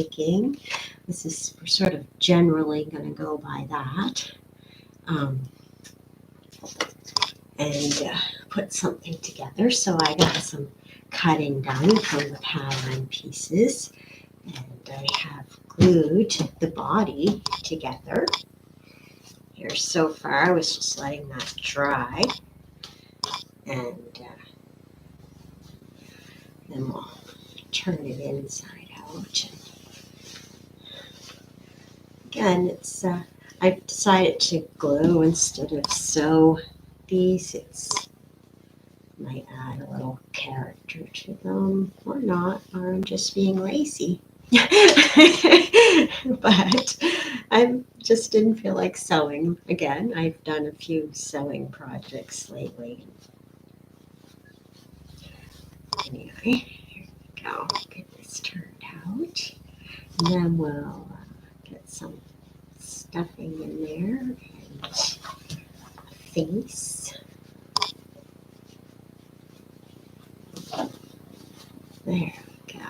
making. This is, we're sort of generally going to go by that. And put something together. So I got some cutting done from the pattern pieces, and I have glued the body together. Here so far, I was just letting that dry, and then we'll turn it inside out. Again, it's I've decided to glue instead of sew these. It's might add a little character to them, or not, or I'm just being lazy. But I just didn't feel like sewing again. I've done a few sewing projects lately. Anyway, here we go. Get this turned out, and then we'll get some stuffing in there and a face. There we go.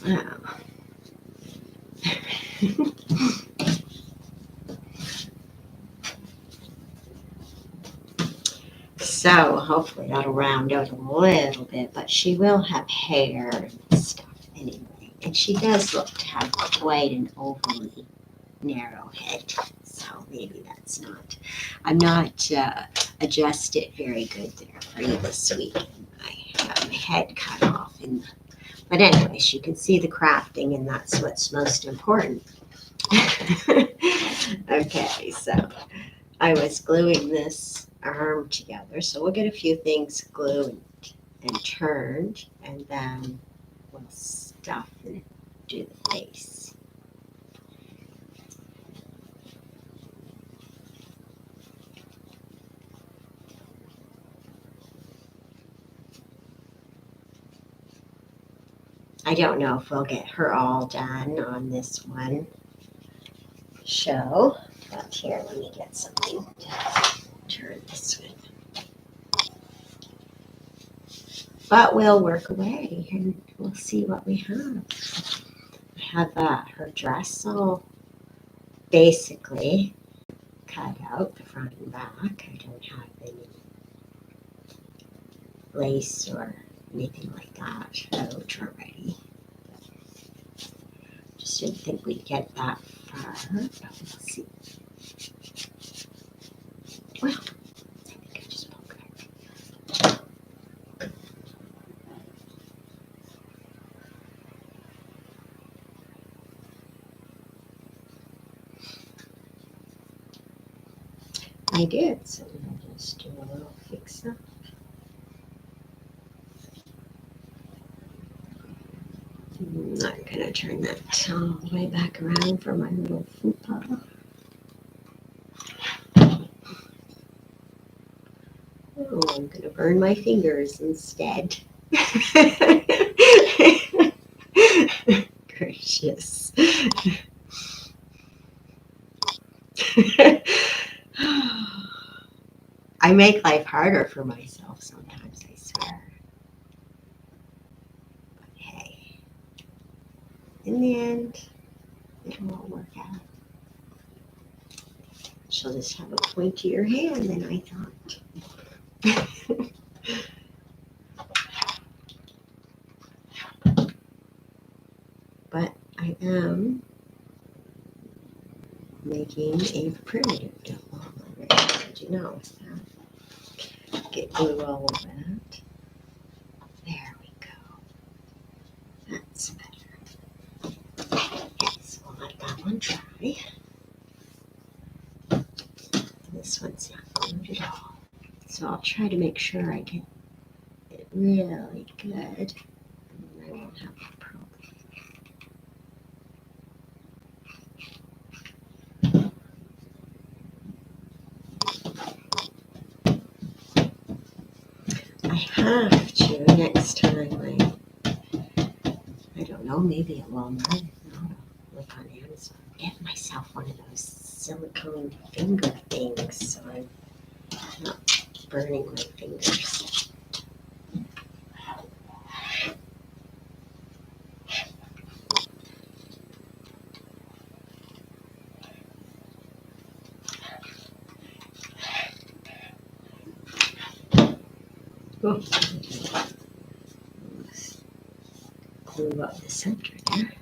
Wow. So hopefully that'll round out a little bit, but she will have hair and stuff anyway. And she does look to have quite an overly narrow head. So maybe that's not, I'm not adjusted very good there for you this week. I have my head cut off. But anyways, you can see the crafting, and that's what's most important. Okay, so I was gluing this arm together, so we'll get a few things glued and turned, and then we'll stuff and do the face. I don't know if we'll get her all done on this one show, but here, let me get something to turn this with. But we'll work away and we'll see what we have. I have her dress all basically cut out, the front and back. I don't have any lace or anything like that out already. Just didn't think we'd get that far, but we'll see. Well, I think I just poked it. I did, so I'll just do a little fix up. I'm not going to turn that all the way back around for my little fupa. Oh, I'm going to burn my fingers instead. Gracious. I make life harder for myself sometimes, I swear. But hey, in the end, it won't work out. She'll just have a pointier hand than I thought. But I am making a primitive double already. Did you know that? Get glue all over that. There we go. That's better. Okay, so I'll let that one dry. This one's not glued at all. So I'll try to make sure I get it really good, and I won't have a problem. I have to next time. I don't know, maybe at Walmart. No, look on Amazon. Get myself one of those silicone finger things so I'm not burning my fingers. Oh. Glue up the center there.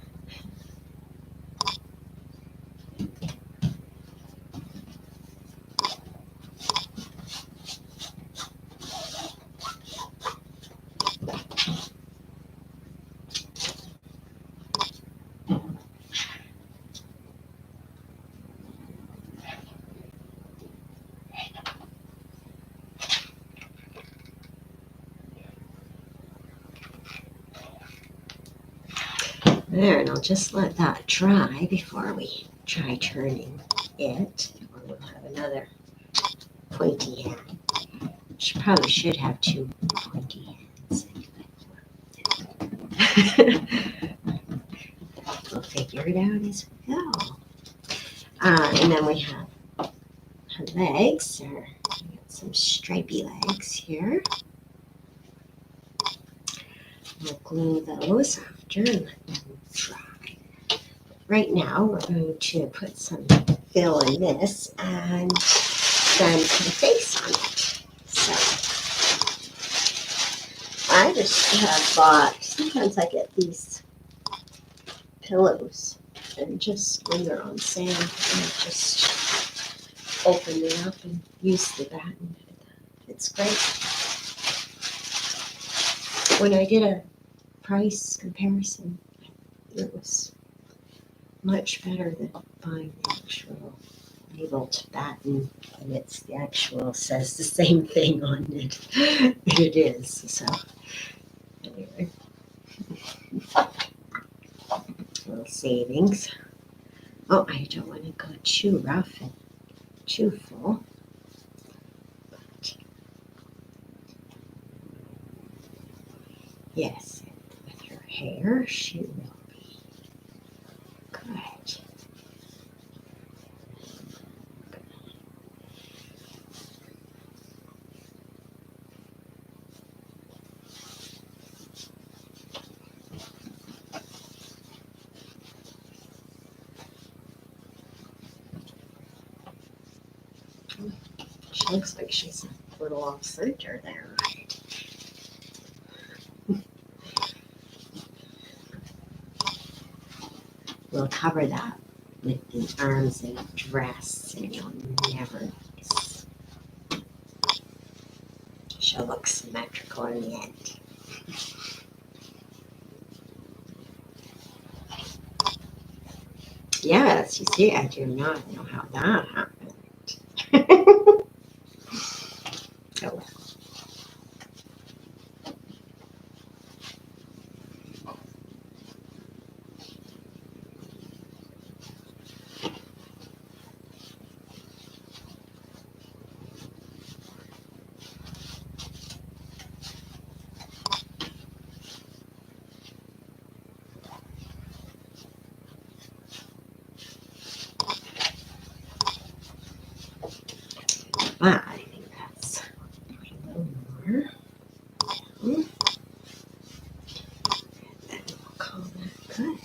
There, and I'll just let that dry before we try turning it. Or we'll have another pointy hand. She probably should have two pointy hands. We'll figure it out as we go. And then we have her legs. We got some stripy legs here. We'll glue those after and let them dry. Right now, we're going to put some fill in this and then put a face on it. So I just have bought, sometimes I get these pillows and just when they're on sale, I just open it up and use the batten. It's great. When I did a price comparison, it was much better than buying the actual labeled batten, and it's the actual says the same thing on it. It is. So anyway, little savings. Oh, I don't want to go too rough and too full. But yes, with her hair, she will be good. She looks like she's a little off center there, right? We'll cover that with the arms of a dress, and you'll never miss. She'll look symmetrical in the end. Yes, you see, I do not know how that happened. Oh, well. But I think that's a little more. And then we'll call that good.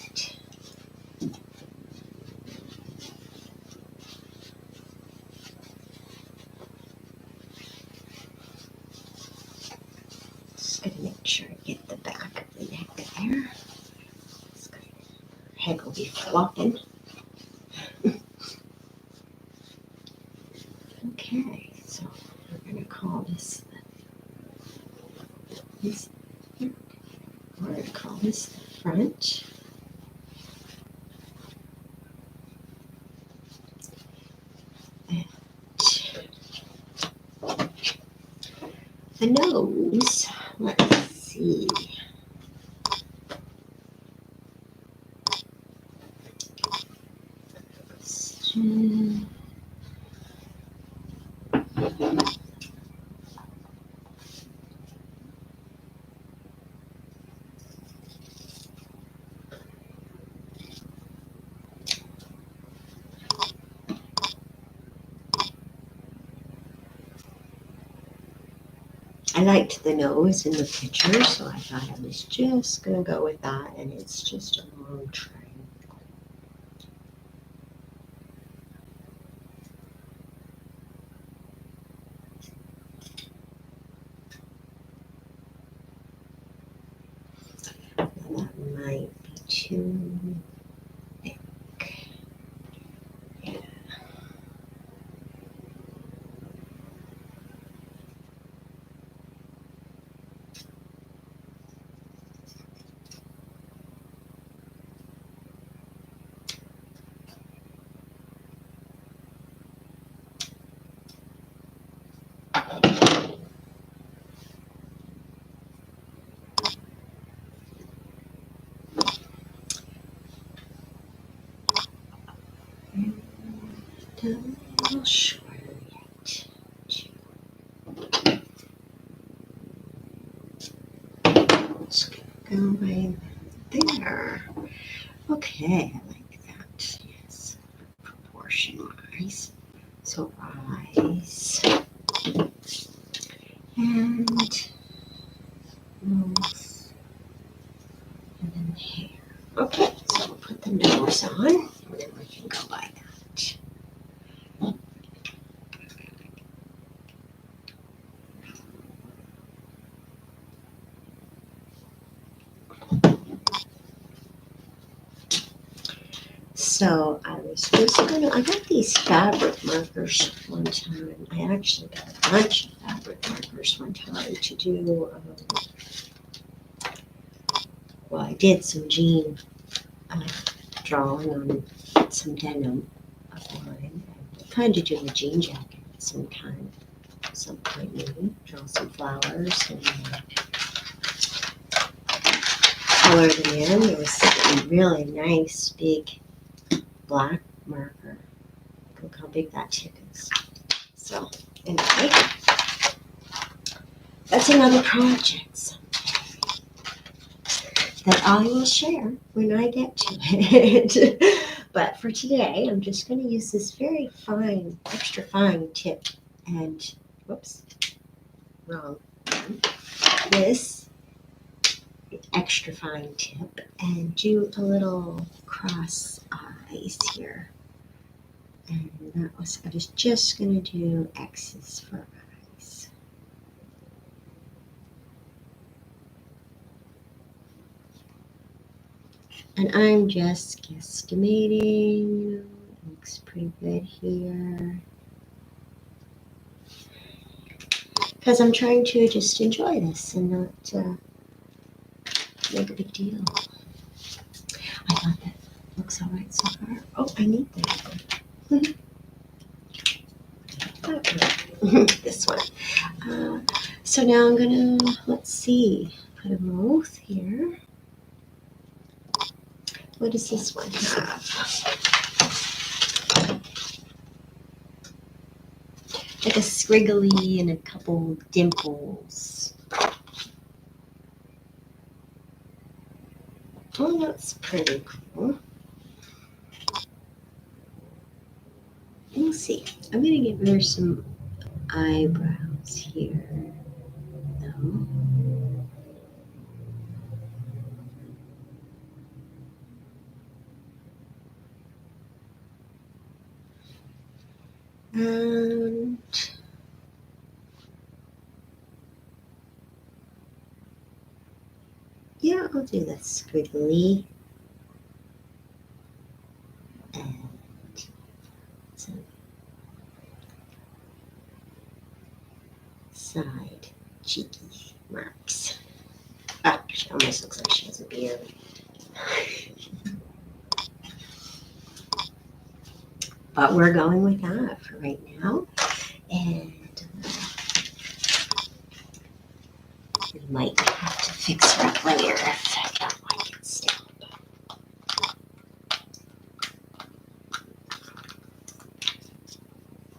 Just gonna make sure I get the back of the neck there. Her head will be flopping. Okay, so we're gonna call this we're gonna call this the front. The nose, let's see. I liked the nose in the picture, so I thought I was just gonna go with that, and it's just a long triangle. too thick. Yeah. A little shorter yet. Just gonna go right there. Okay, I like that. Yes, proportion-wise. So eyes and nose and then hair. Okay, so we'll put the nose on and then we can go by that. So I got these fabric markers one time. I actually got a bunch of fabric markers one time to do, well, I did some jean drawing on some denim of mine. I kind of do a jean jacket some point maybe. Draw some flowers and color them in. There was a really nice big black marker. Look how big that tip is. So anyway, that's another project someday that I will share when I get to it. But for today, I'm just going to use this very fine, extra fine tip and, whoops, wrong one. This extra fine tip and do a little cross eyes here. And I was just going to do X's for eyes. And I'm just guesstimating, looks pretty good here. Because I'm trying to just enjoy this and not make a big deal. I thought that looks all right so far. Oh, I need that one. This one. So now I'm gonna, let's see, put a mouth here. What does this one have? Like a squiggly and a couple dimples. Oh, that's pretty cool. We'll see. I'm gonna give her some eyebrows here, though. And yeah, I'll do the squiggly and some side cheeky marks. Ah, she almost looks like she has a beard. But we're going with that for right now. And we might have to fix her up later if I don't like it still.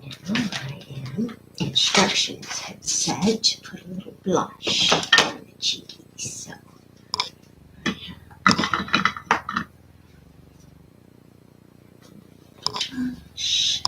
Now I am, instructions had said to put a little blush on the cheekies. So blush.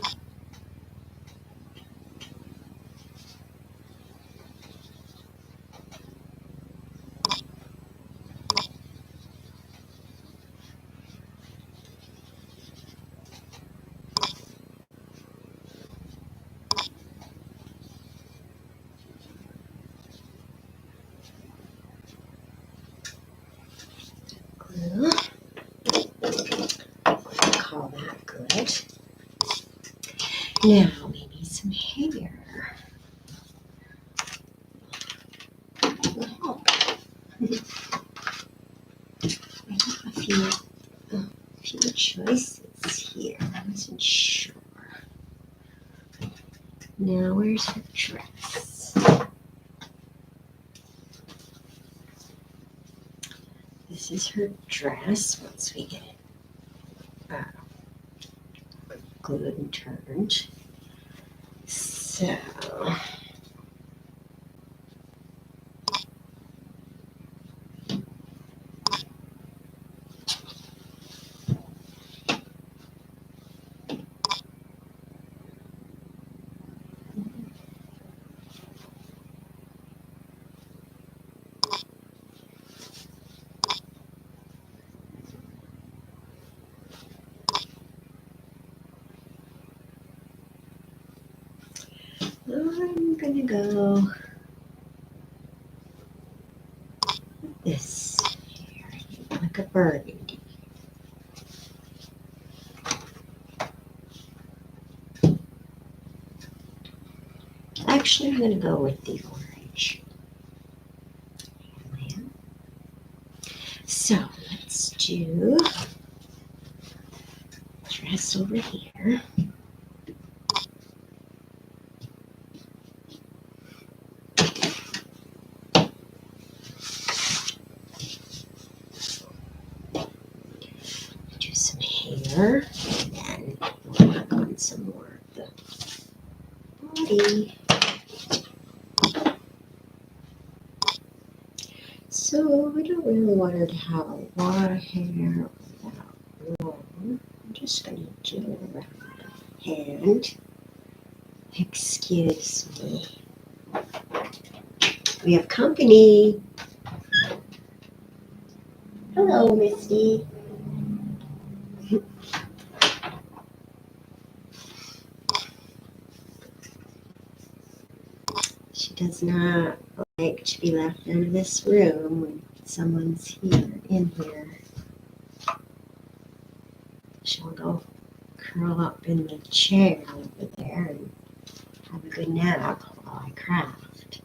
Now we need some hair. Oh. I have a few choices here. I wasn't sure. Now where's her dress? This is her dress once we get it glued and turned. So I'm gonna go with this here, like a burgundy. Actually, I'm gonna go with the orange. So let's do dress over here. Do some hair, and then we'll work on some more of the body. So I don't really want her to have a lot of hair without long. I'm just gonna do it around the hand. Excuse me. We have company. Hello, Misty. She does not like to be left out of this room when someone's here, in here. She'll go curl up in the chair over there and have a good nap while I craft.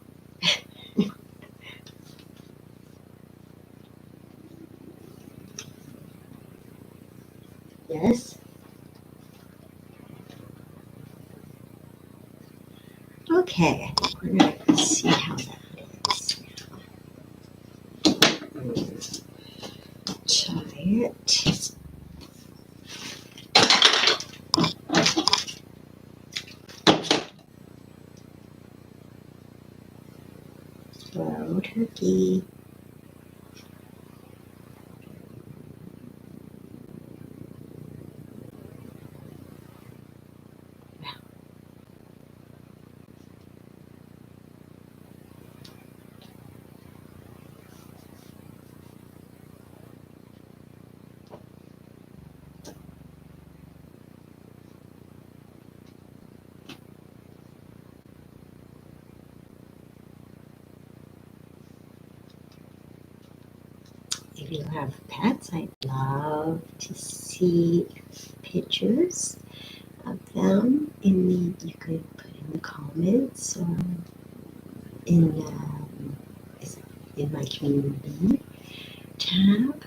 Yes? Okay, I think we're gonna see how that is now. Try it. Hello, turkey. If you have pets, I'd love to see pictures of them you could put in the comments or in my community tab.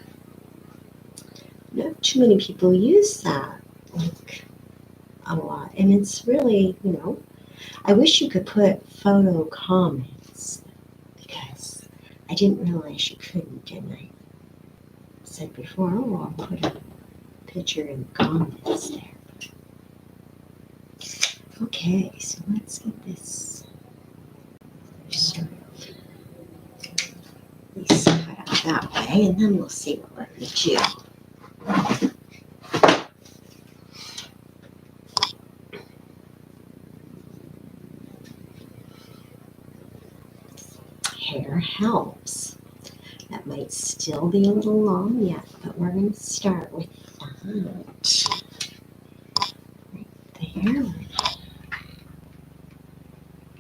Not too many people use that like a lot, and it's really, I wish you could put photo comments because I didn't realize you couldn't, and I said before, oh, I'll put a picture in the comments there. Okay, so let's get this sort of at least cut out that way, and then we'll see what we're going to do. Hair helps. That might still be a little long yet, but we're going to start with that. Right there.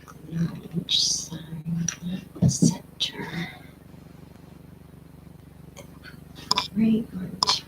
Glue on each side, the center. Right on top.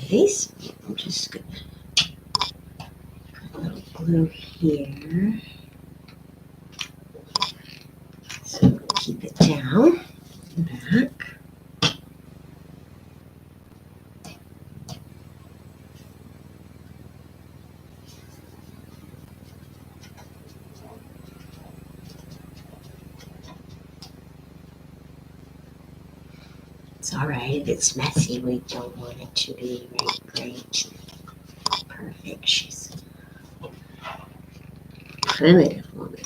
Okay, so I'm just gonna put a little glue here. So we'll keep it down and back. It's all right if it's messy. We don't want it to be great. Perfect. She's a primitive woman.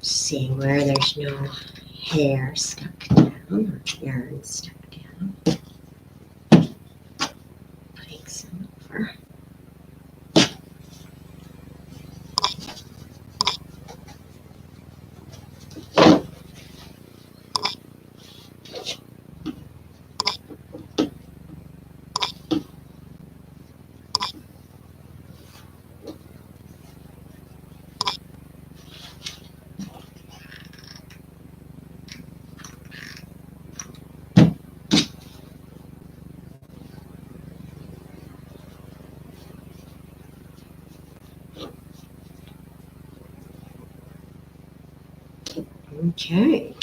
Seeing where there's no hair stuck down or yarn stuck down. Putting some over. Okay,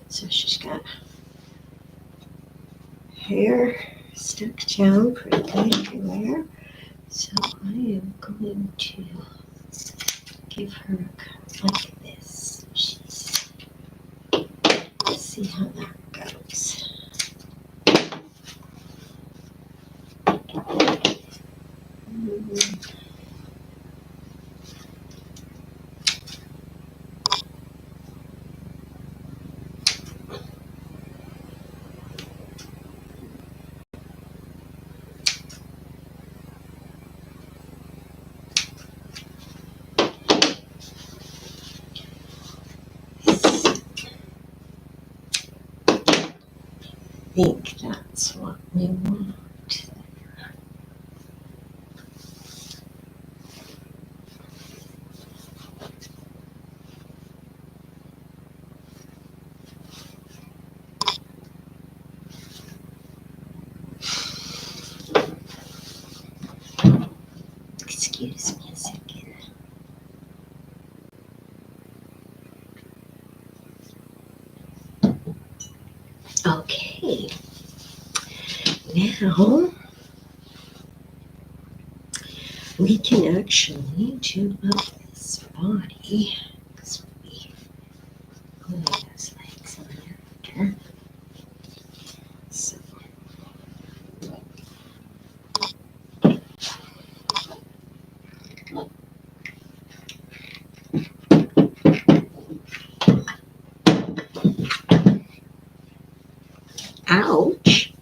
so she's got hair stuck down pretty good everywhere. So I am going to give her a cut like this. Let's see how that goes. I think that's what we want. Excuse me a second. Okay, now we can actually do up this body because we glue those legs on after. So ouch.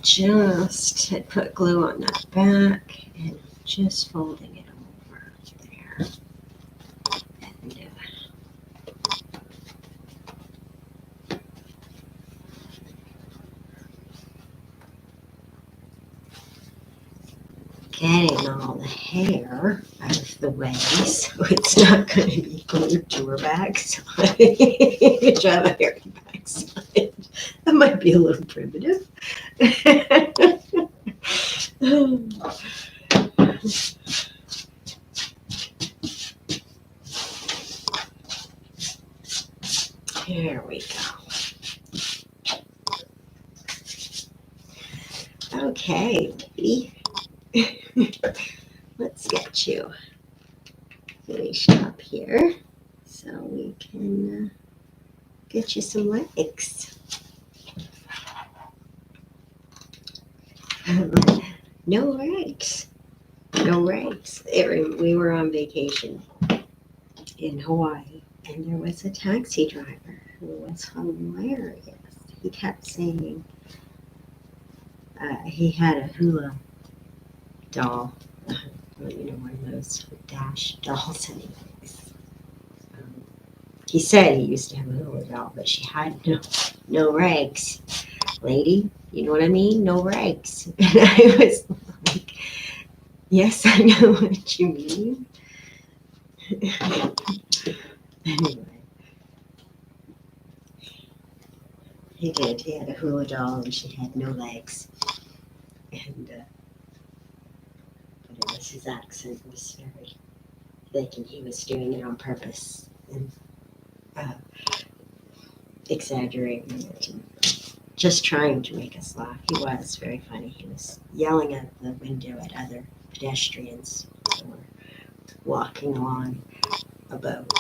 Just had put glue on that back and just folding it over there. And getting all the hair out of the way so it's not going to be glued to her backside. Good job, hair backside. That might be a little primitive. Here we go. Okay, lady. Let's get you finished up here so we can get you some legs. No legs. No legs. We were on vacation in Hawaii, and there was a taxi driver who was hilarious. he kept saying he had a hula doll, one of those dash dolls. Anyways, he said he used to have a hula doll, but she had no legs. Lady, you know what I mean? No legs. And I was like, yes, I know what you mean. Anyway, he did. He had a hula doll and she had no legs. And but it was his accent was very thick, and he was doing it on purpose and uh, exaggerating it and just trying to make us laugh. He was very funny. He was yelling at the window at other pedestrians who were walking along a boat.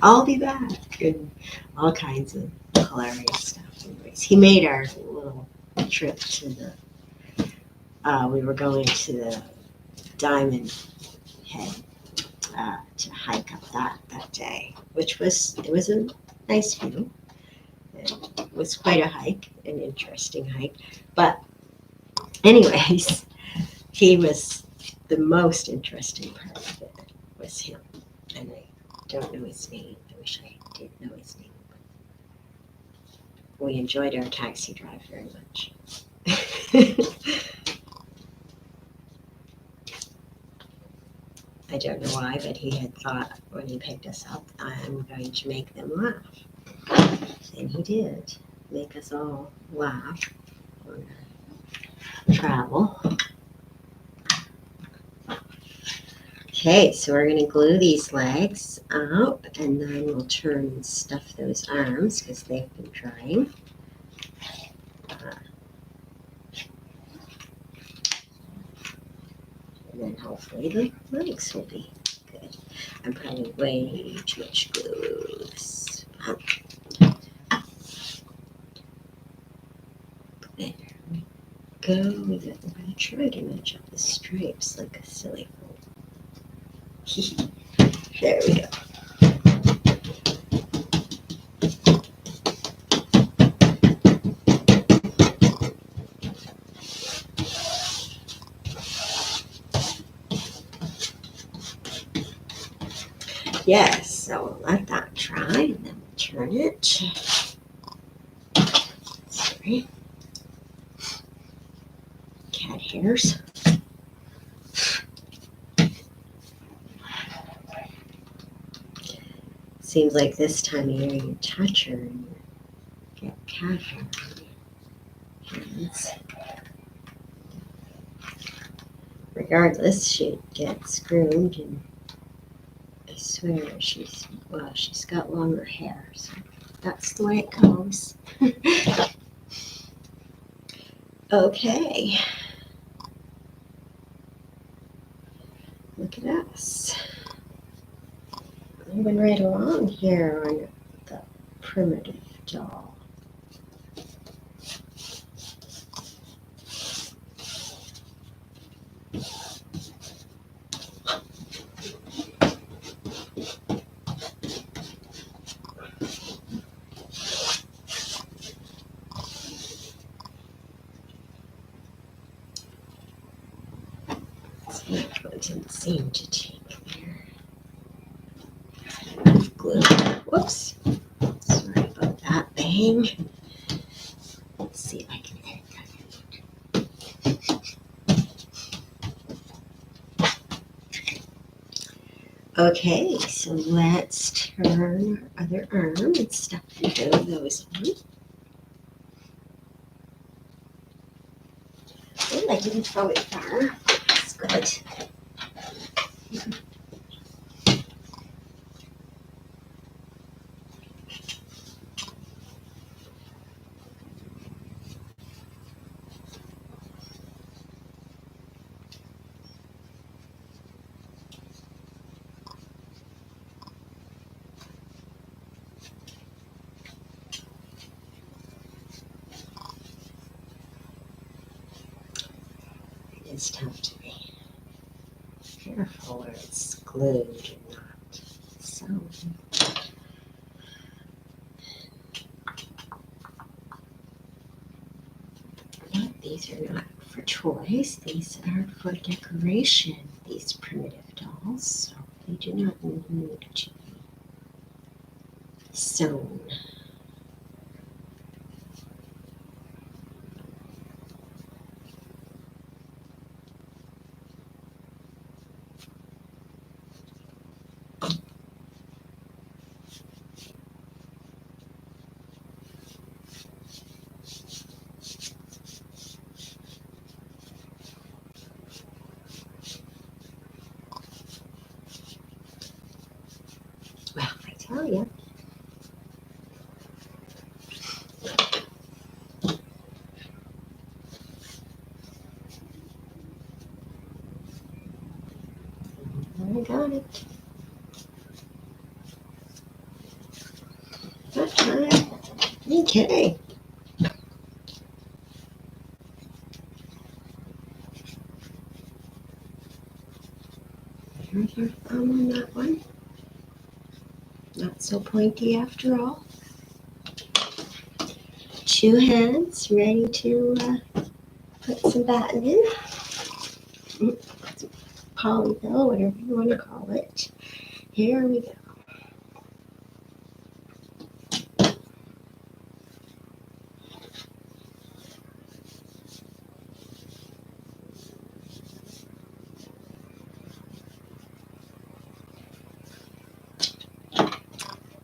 I'll be back, and all kinds of hilarious stuff. Anyways, he made our little trip to we were going to the Diamond Head to hike up that day, which was a nice view. It was quite a hike, an interesting hike. But anyways, he was the most interesting part of it was him, and I don't know his name. I wish I did know his name. We enjoyed our taxi drive very much. I don't know why, but he had thought when he picked us up, I'm going to make them laugh. And he did make us all laugh on our travel. Okay, so we're going to glue these legs up, and then we'll turn and stuff those arms because they've been drying. And then hopefully the legs will be good. I'm putting way too much glue. There we go. I'm going to try to match up the stripes like a silly fool. There we go. Yes, so we'll let that dry and then we'll turn it. Sorry. Cat hairs. Seems like this time of year you touch her and you get cat hair on your hands. Regardless, she gets groomed, and I swear she's got longer hair, so that's the way it goes. Okay. Look at us. Moving right along here on the primitive doll. Didn't seem to take their glue. Whoops. Sorry about that bang. Let's see if I can edit that. Okay, so let's turn our other arm and stuff those on. Oh, I didn't throw it far. That's good. It's tough to be careful where it's glued and not sewn. these are not for toys. These are for decoration, these primitive dolls. So they do not need to be sewn. Well, I tell you. I got it. That time. Okay. There's our thumb on that one. Not so pointy after all. 2 hands ready to put some batten in. Polyfill, whatever you want to call it. Here we go.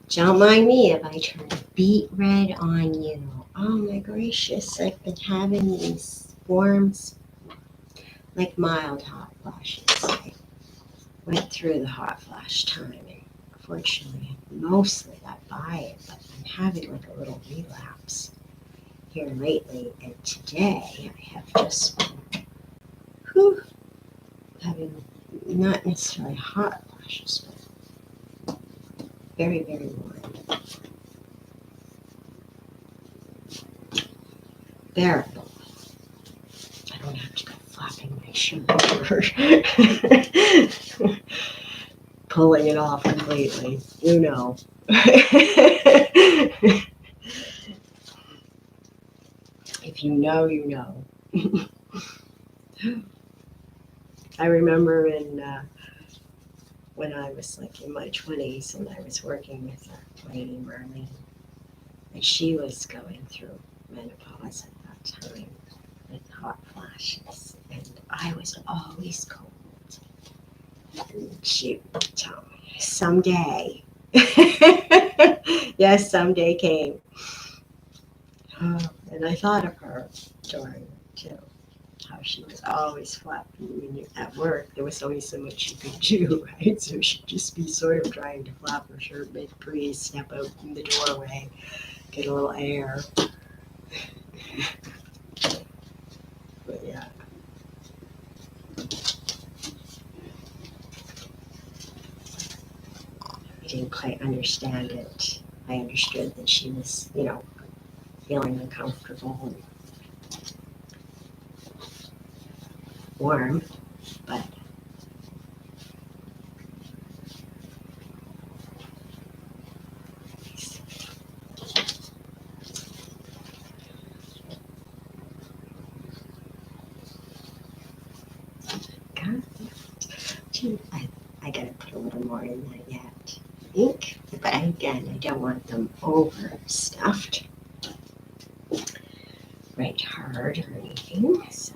Don't mind me if I turn beet red on you. Oh my gracious, I've been having these forms like mild hot flashes. I went through the hot flash time and fortunately mostly got by it, but I'm having like a little relapse here lately. And today I have just been having not necessarily hot flashes, but very, very warm. Bearable. I don't have to go flapping my shirt or pulling it off completely. You know. If you know, you know. I remember when I was like in my 20s and I was working with a lady, Marlene, and she was going through menopause at that time with hot flashes, and I was always cold. And she would tell me, someday. Yes, someday came. And I thought of her during it too. How she was always flapping when you're at work. There was only so much you could do, right? So she'd just be sort of trying to flap her shirt, make a breeze, step out in the doorway, get a little air. But yeah. I didn't quite understand it. I understood that she was, feeling uncomfortable and warm, but I gotta put a little more in that yet. Ink, but again, I don't want them overstuffed, right hard or anything. So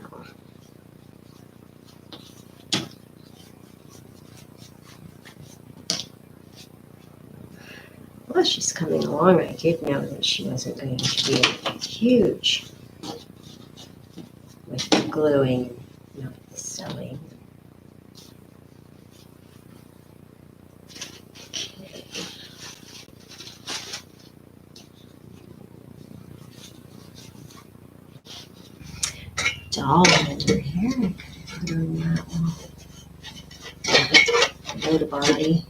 well, she's coming along. I did know that she wasn't going to be huge with the gluing, not the sewing. Doll over here. I could put her in that one. Go to body.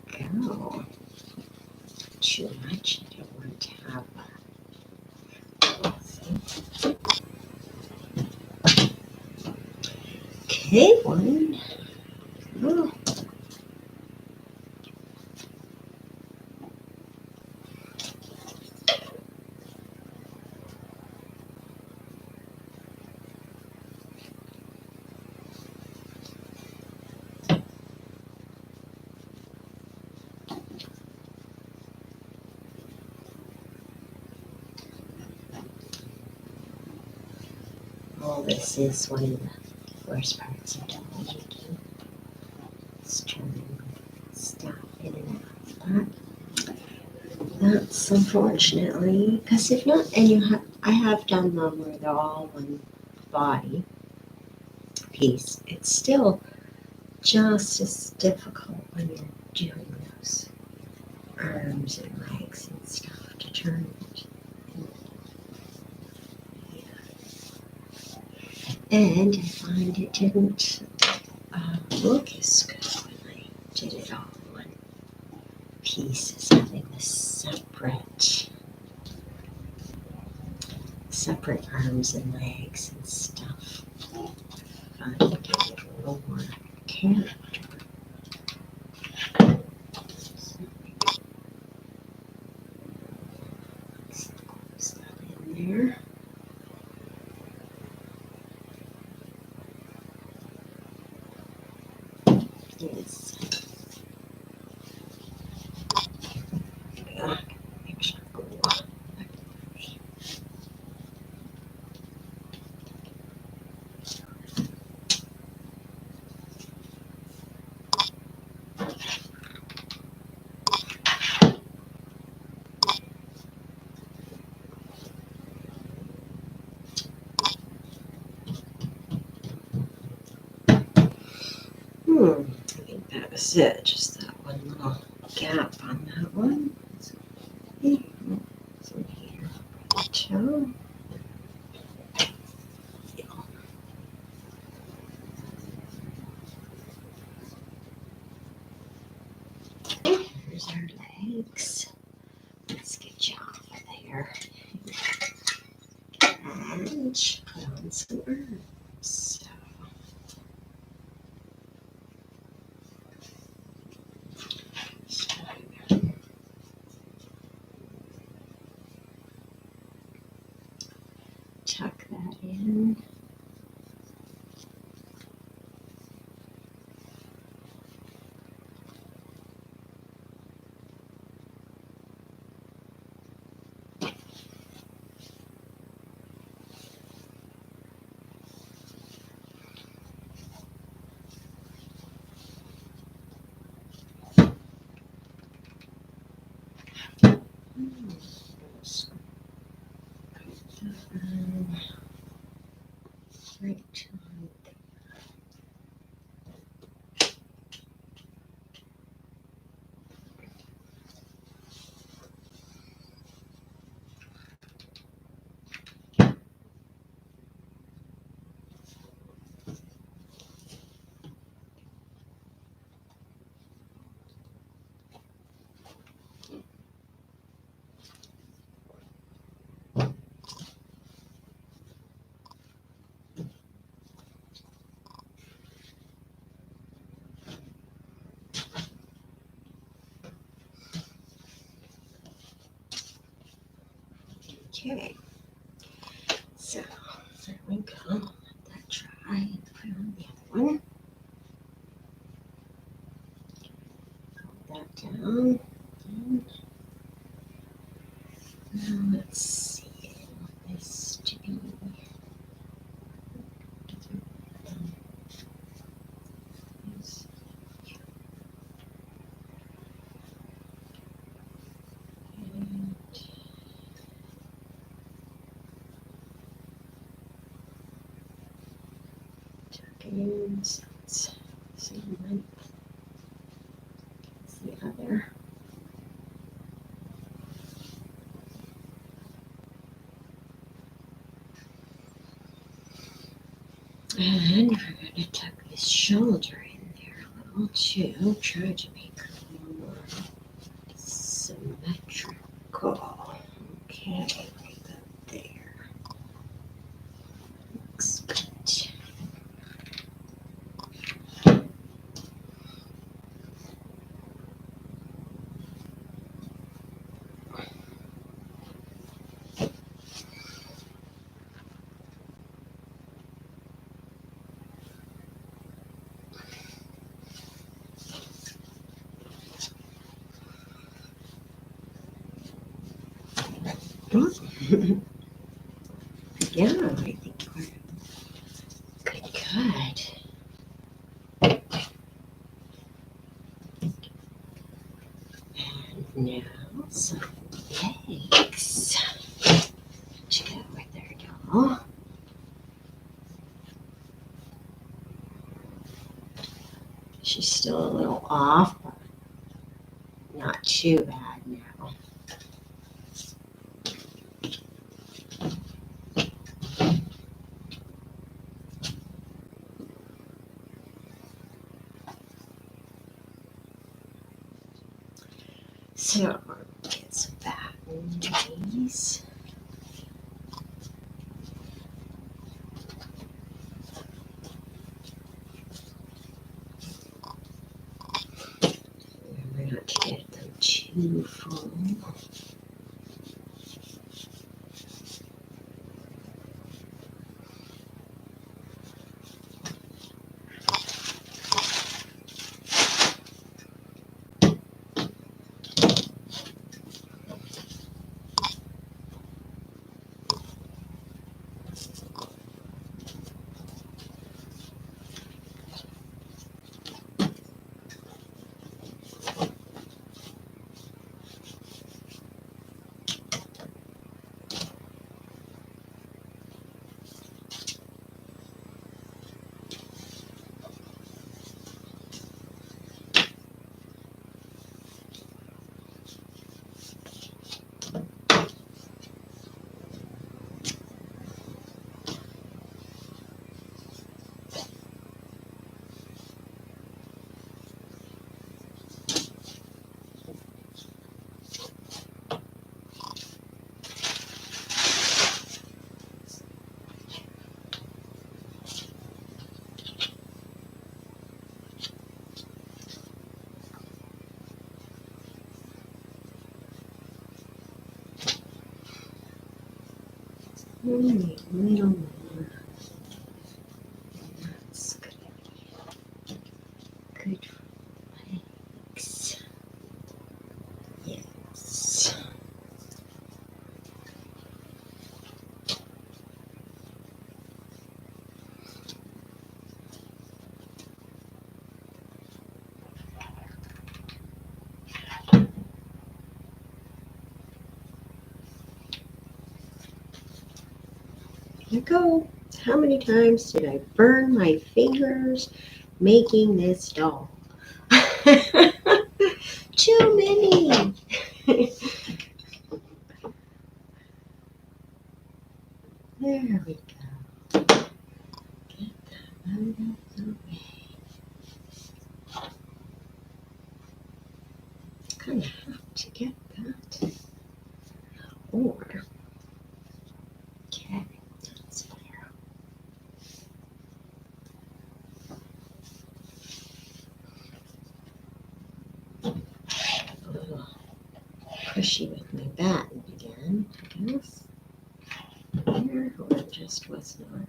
go. Too much. I don't want to have okay, one. Oh. Oh, this is one of the worst parts of dolly making. It's turning stuff in and out. But that's unfortunately, because if not, and I have done them where they're all one body piece. It's still just as difficult when you're doing those arms and legs and stuff to turn it. And I find it didn't look as good when I did it all in one piece as having the separate arms and legs and stuff. I find it a little more character. So close that in there. Yes. Extra glue. I think that was it. Just that one little gap on that one. So here. Toe. Here's our legs. Let's get you off of there. And put on some herbs. Tuck that in. Right on there. Okay, so there we go. Let that dry and put on the other one. Hold that down. And now let's see. I want this to be and so it's same length as the other. And we're going to tuck this shoulder in there a little too. Try to make her a little more Yeah, I think we're good. And now some eggs to go with our doll. She's still a little off, but not too bad now. So we'll get some batteries. Remember not to get them too full. Only a little more. That's good. Good for legs. Yes. Here we go. How many times did I burn my fingers making this doll? Too many. There we go. Get that out of the way. Kind of have to get that. Or, okay, that's there. A little pushy with my batten again, I guess. There, or it just was not.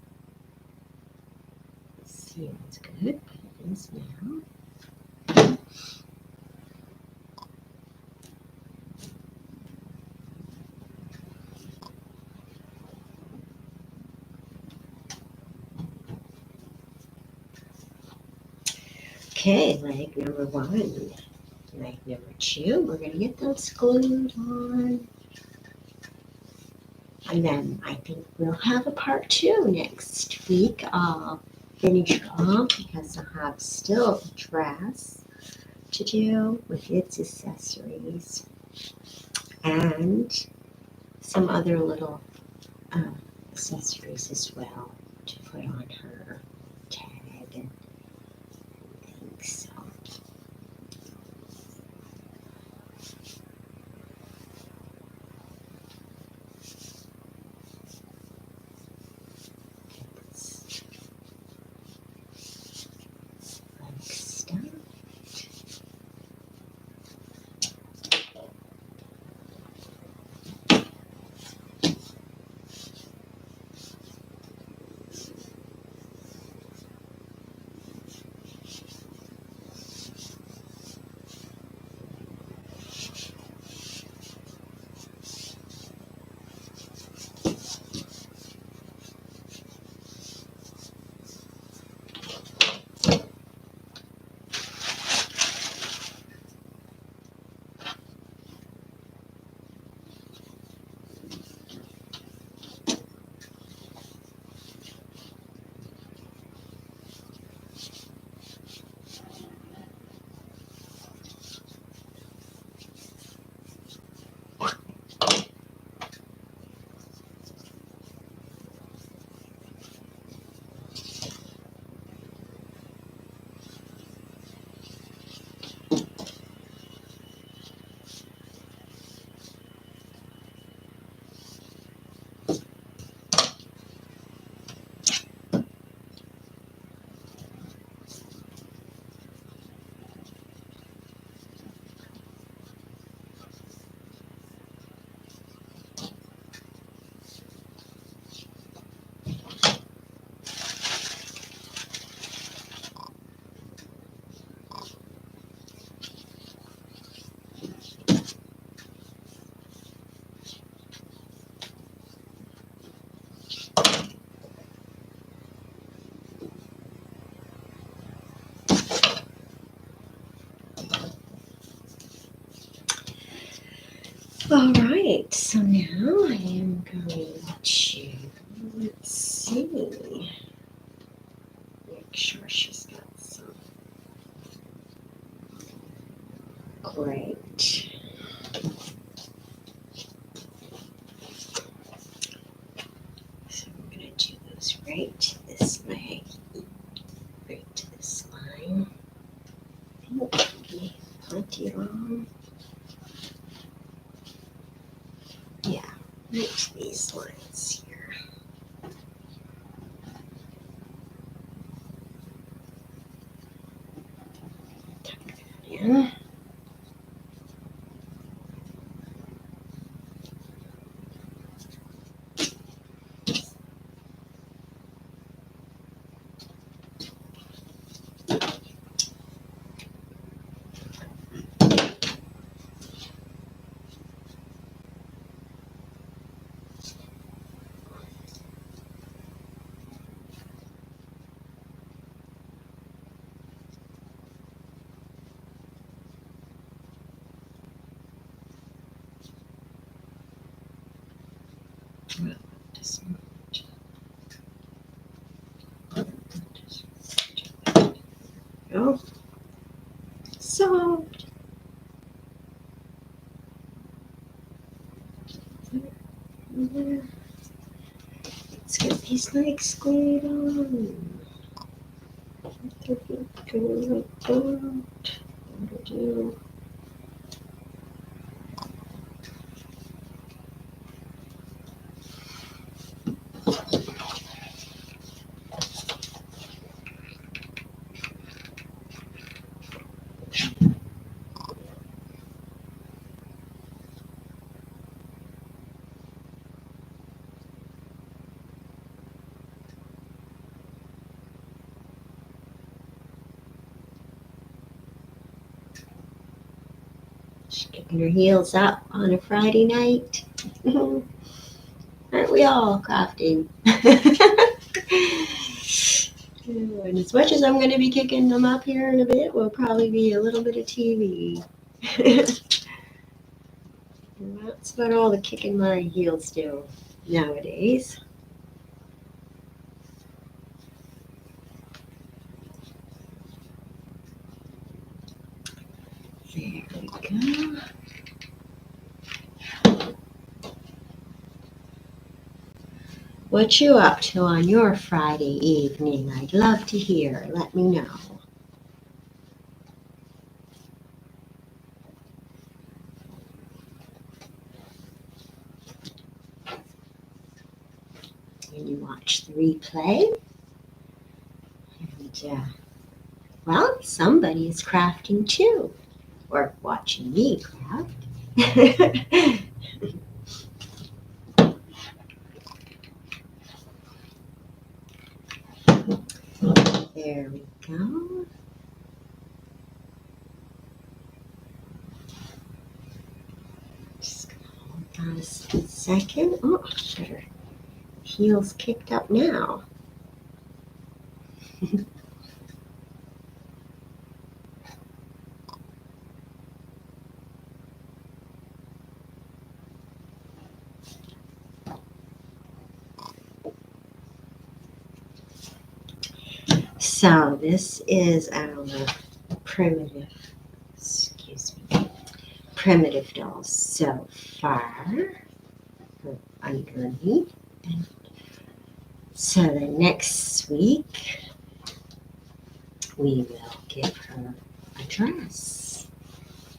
Seems good, but it is now. Okay, leg number 1. Leg number 2, we're going to get those glued on. And then I think we'll have a part 2 next week. I'll finish off because I have still a dress to do with its accessories and some other little accessories as well to put on her tag and things. So like stuff. All right, so now I am going to, let's see, make sure she's got some. Great. So I'm going to do those right this way, right to this line. I think it'll be plenty long. Yeah, right to these lines here. Tuck that in. Just go. So let's get these legs glued on. Do. She's kicking her heels up on a Friday night. Aren't we all, Crafty? And as much as I'm going to be kicking them up here in a bit, will probably be a little bit of TV. And that's about all the kicking my heels do nowadays. There we go. What you up to on your Friday evening? I'd love to hear. Let me know. And you watch the replay. And, well, somebody is crafting too. Or watching me craft. There we go. Just gonna hold on a second. Oh, got her heels kicked up now. So this is our primitive dolls so far underneath. And so the next week we will give her a dress.